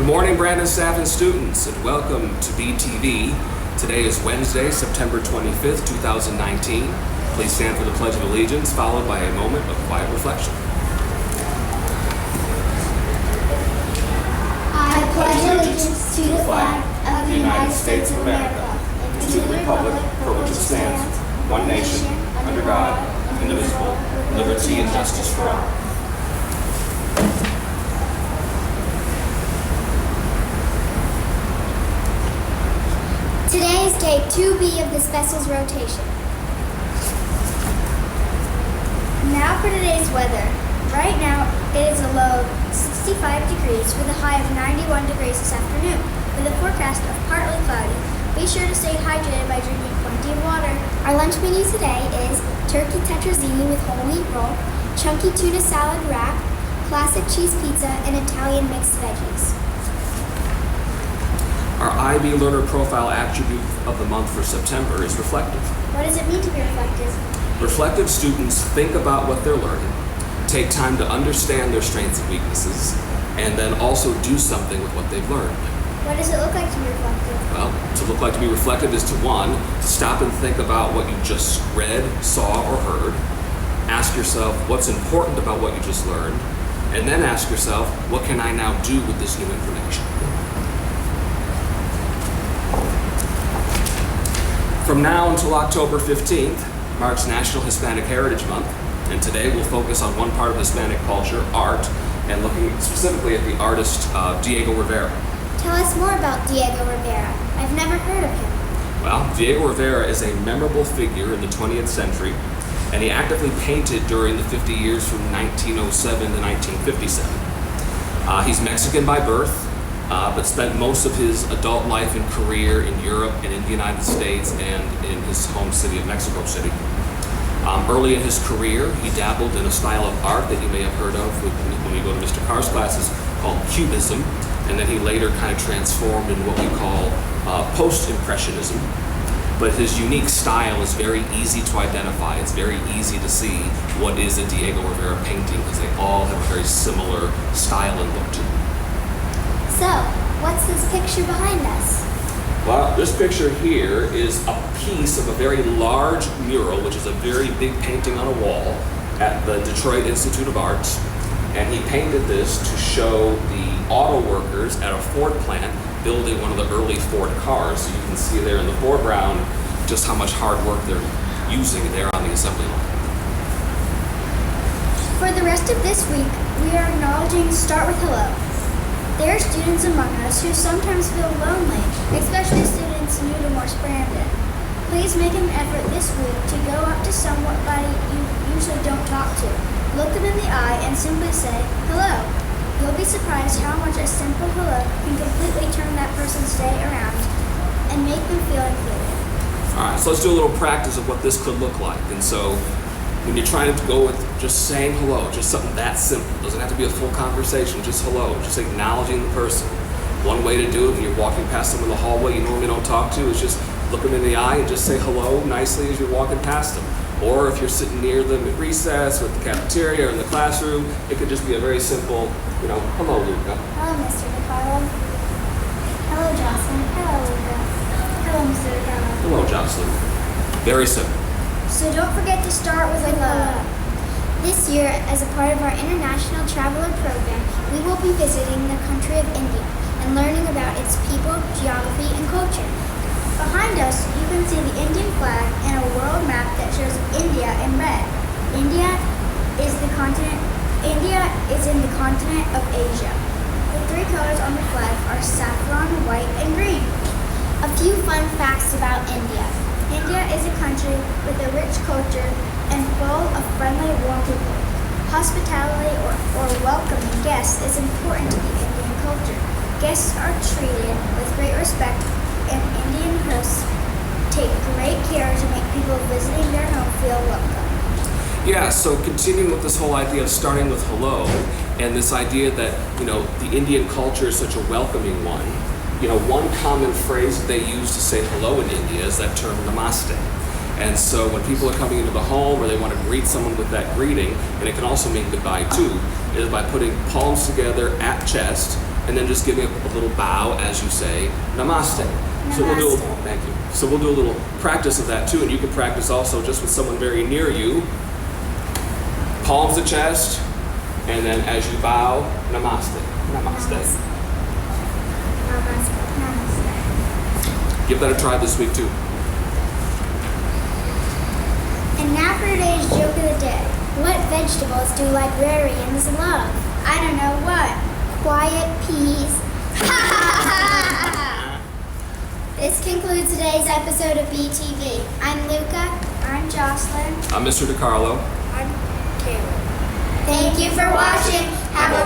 Good morning, Brandon staff and students, and welcome to BTV. Today is Wednesday, September 25th, 2019. Please stand for the Pledge of Allegiance, followed by a moment of quiet reflection. I pledge allegiance to the flag of the United States of America and to the republic for which it stands, one nation, under God, indivisible, with liberty and justice for all. Today is day 2B of this vessel's rotation. Now for today's weather. Right now, it is a low of 65 degrees with a high of 91 degrees this afternoon, with a forecast of partly cloudy. Be sure to stay hydrated by drinking plenty of water. Our lunch menu today is turkey tetrazzini with whole wheat roll, chunky tuna salad wrap, classic cheese pizza, and Italian mixed veggies. Our IB Learner Profile attribute of the month for September is reflective. What does it mean to be reflective? Reflective students think about what they're learning, take time to understand their strengths and weaknesses, and then also do something with what they've learned. What does it look like to be reflective? Well, to look like to be reflective is to stop and think about what you just read, saw, or heard. Ask yourself what's important about what you just learned, and then ask yourself, what can I now do with this new information? From now until October 15th marks National Hispanic Heritage Month, and today we'll focus on one part of Hispanic culture, art, and looking specifically at the artist Diego Rivera. Tell us more about Diego Rivera. I've never heard of him. Well, Diego Rivera is a memorable figure in the 20th century, and he actively painted during the 50 years from 1907 to 1957. He's Mexican by birth, but spent most of his adult life and career in Europe and in the United States and in his home city of Mexico City. Early in his career, he dabbled in a style of art that you may have heard of when you go to Mr. Carr's classes called Cubism, and then he later kind of transformed in what we call post-impressionism. But his unique style is very easy to identify. It's very easy to see what is a Diego Rivera painting because they all have a very similar style and look to them. So, what's this picture behind us? Well, this picture here is a piece of a very large mural, which is a very big painting on a wall at the Detroit Institute of Arts. And he painted this to show the auto workers at a Ford plant building one of the early Ford cars. So you can see there in the foreground just how much hard work they're using there on the assembly line. For the rest of this week, we are acknowledging Start with Hello. There are students among us who sometimes feel lonely, especially students new to Morse Brandon. Please make an effort this week to go up to somebody you usually don't talk to. Look them in the eye and simply say, hello. You'll be surprised how much a simple hello can completely turn that person's day around and make them feel included. All right, so let's do a little practice of what this could look like. And so when you're trying to go with just saying hello, just something that simple, doesn't have to be a full conversation, just hello, just acknowledging the person. One way to do it when you're walking past them in the hallway you normally don't talk to is just look them in the eye and just say hello nicely as you're walking past them. Or if you're sitting near them at recess or at the cafeteria or in the classroom, it could just be a very simple, hello, Luca. Hello, Mr. DiCarlo. Hello, Jocelyn. Hello, Luca. Hello, Mr. DiCarlo. Hello, Jocelyn. Very simple. So don't forget to start with hello. This year, as a part of our International Traveler Program, we will be visiting the country of India and learning about its people, geography, and culture. Behind us, you can see the Indian flag and a world map that shows India in red. India is in the continent of Asia. The three colors on the flag are saffron, white, and green. A few fun facts about India. India is a country with a rich culture and full of friendly, warm people. Hospitality or welcoming guests is important to the Indian culture. Guests are treated with great respect, and Indian hosts take great care to make people visiting their home feel welcome. Yeah, so continuing with this whole idea of starting with hello, and this idea that, the Indian culture is such a welcoming one. One common phrase that they use to say hello in India is that term namaste. And so when people are coming into the home or they want to greet someone with that greeting, and it can also mean goodbye too, is by putting palms together at chest and then just giving a little bow as you say namaste. So we'll do Namaste. thank you. So we'll do a little practice of that too, and you can practice also just with someone very near you. Palms to chest, and then as you bow, namaste. Namaste. Namaste. Namaste. Give that a try this week too. And now for today's joke of the day. What vegetables do librarians love? I don't know what. Quiet peas. This concludes today's episode of BTV. I'm Luca. I'm Jocelyn. I'm Mr. DiCarlo. I'm Caleb. Thank you for watching. Have a